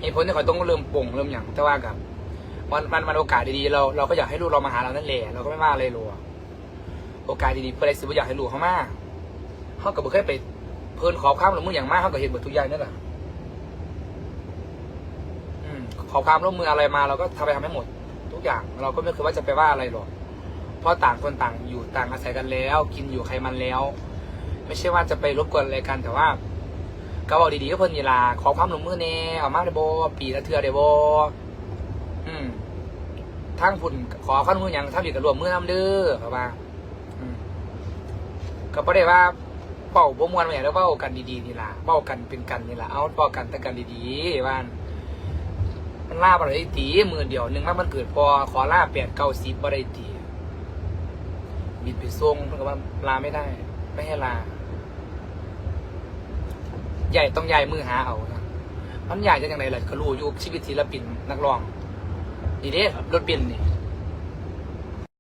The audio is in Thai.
เหตุผลที่เขาต้องเริ่มป่งเริ่มอย่างแต่ว่ากับมันโอกาสดีๆเราก็อยากให้ลูกเรามาหาเรานั่นแหละเราก็ไม่ว่าอะไรหรอกโอกาสดีๆเพื่ออะไรสิบ่อยากให้ลูกเขามาเขาก็บ่เคยไปเพิ่นขอความร่วมมืออย่างมากเขาก็เห็นหมดทุกอย่างนั่นแหละขอความร่วมมืออะไรมาเราก็ทำให้หมดทุกอย่างเราก็ไม่เคยว่าจะไปว่าอะไรหรอกเพราะต่างคนต่างอยู่ต่างอาศัยกันแล้วกินอยู่ใครมันแล้วไม่ใช่ว่าจะไปรบกวนอะไรกันแต่ว่าก็บอกดีๆก็เพิ่นยีลาขอความร่วมมือแน่เอามาได้บ่ปีละเทื่อได้บ่ทั้งพุ่นขอความร่วมมืออย่างทั้งอีกก็รวมมือนำเด้อครับว่าก็บ่ได้ว่าเป่าบ่ม่วนมาอย่างแล้วเว้ากันดีๆนี่ล่ะเว้ากันเป็นกันนี่ล่ะเอาเว้ากันแต่กันดีๆว่ามันลาบ่ได้ตีมือเดียวนึงมันเกิดพอขอลา8 9 10บ่ได้ตีบิดไปส่งเพิ่นก็ว่าลาไม่ได้ไม่ให้ลาใหญ่ต้องใหญ่มือหาเอานะมันใหญ่จะยังไงล่ะก็รู้อยู่ชีวิตศิลปินนักร้องนี่เด้รถเบนซ์นี่